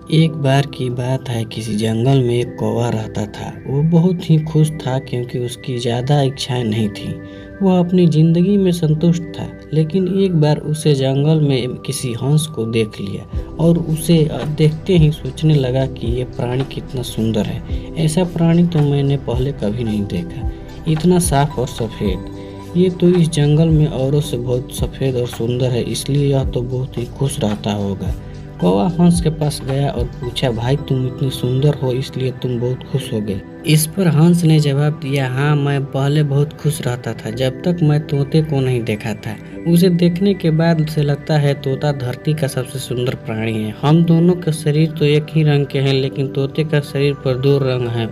एक बार की बात है, किसी जंगल में एक कौवा रहता था। वो बहुत ही खुश था क्योंकि उसकी ज़्यादा इच्छाएं नहीं थी। वह अपनी ज़िंदगी में संतुष्ट था। लेकिन एक बार उसे जंगल में किसी हंस को देख लिया और उसे देखते ही सोचने लगा कि ये प्राणी कितना सुंदर है। ऐसा प्राणी तो मैंने पहले कभी नहीं देखा, इतना साफ और सफ़ेद। ये तो इस जंगल में औरों से बहुत सफ़ेद और सुंदर है, इसलिए यह तो बहुत ही खुश रहता होगा। कौवा हंस के पास गया और पूछा, भाई तुम इतनी सुंदर हो इसलिए तुम बहुत खुश हो गए। इस पर हंस ने जवाब दिया, हाँ मैं पहले बहुत खुश रहता था जब तक मैं तोते को नहीं देखा था। उसे देखने के बाद से लगता है तोता धरती का सबसे सुंदर प्राणी है। हम दोनों के शरीर तो एक ही रंग के हैं, लेकिन तोते का शरीर पर दो रंग हैं।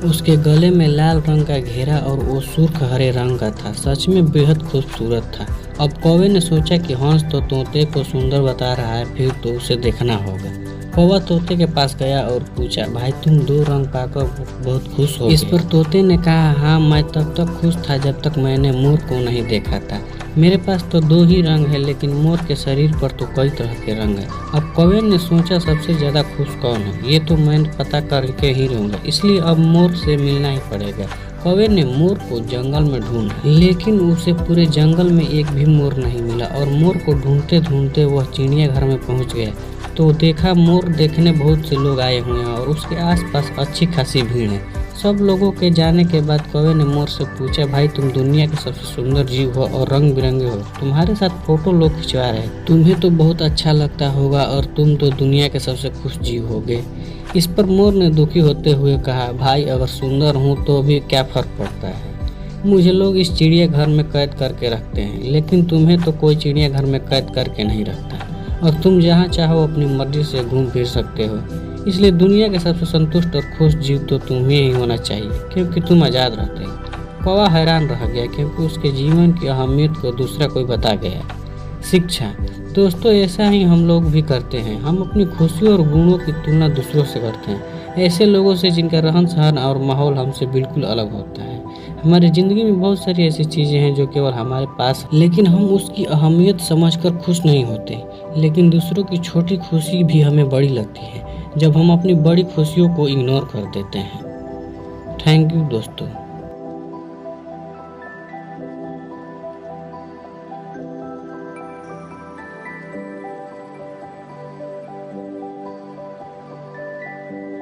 उसके गले में लाल रंग का घेरा और वो सुर्ख हरे रंग का था। सच में बेहद खूबसूरत था। अब कौवे ने सोचा कि हंस तो तोते को सुंदर बता रहा है, फिर तो उसे देखना होगा। कौवा तोते के पास गया और पूछा, भाई तुम दो रंग पाकर बहुत खुश हो? इस पर तोते ने कहा, हाँ मैं तब तक खुश था जब तक मैंने मोर को नहीं देखा था। मेरे पास तो दो ही रंग है, लेकिन मोर के शरीर पर तो कई तरह के रंग है। अब कौवे ने सोचा, सबसे ज्यादा खुश कौन है, ये तो मैं पता करके ही रहूंगा, इसलिए अब मोर से मिलना ही पड़ेगा। कौवे ने मोर को जंगल में ढूंढा, लेकिन उसे पूरे जंगल में एक भी मोर नहीं मिला और मोर को ढूंढते ढूंढते वह चिड़ियाघर में पहुंच गया। तो देखा मोर देखने बहुत से लोग आए हुए हैं और उसके आसपास अच्छी खासी भीड़ है। सब लोगों के जाने के बाद कौवे ने मोर से पूछा, भाई तुम दुनिया के सबसे सुंदर जीव हो और रंग बिरंगे हो, तुम्हारे साथ फोटो लोग खिंचवा रहे हैं, तुम्हें तो बहुत अच्छा लगता होगा और तुम तो दुनिया के सबसे खुश जीव होगे। इस पर मोर ने दुखी होते हुए कहा, भाई अगर सुंदर हूँ तो भी क्या फर्क पड़ता है, मुझे लोग इस चिड़ियाघर में कैद करके रखते हैं, लेकिन तुम्हें तो कोई चिड़ियाघर में कैद करके नहीं रखता और तुम जहाँ चाहो अपनी मर्जी से घूम फिर सकते हो। इसलिए दुनिया के सबसे संतुष्ट और खुश जीव तो तुम्हें ही होना चाहिए, क्योंकि तुम आज़ाद रहते हो। कौवा हैरान रह गया क्योंकि उसके जीवन की अहमियत को दूसरा कोई बता गया। शिक्षा। दोस्तों, ऐसा ही हम लोग भी करते हैं। हम अपनी खुशियों और गुणों की तुलना दूसरों से करते हैं, ऐसे लोगों से जिनका रहन सहन और माहौल हमसे बिल्कुल अलग होता है। हमारी ज़िंदगी में बहुत सारी ऐसी चीज़ें हैं जो केवल हमारे पास, लेकिन हम उसकी अहमियत समझकर खुश नहीं होते। लेकिन दूसरों की छोटी खुशी भी हमें बड़ी लगती है जब हम अपनी बड़ी खुशियों को इग्नोर कर देते हैं। थैंक यू दोस्तों।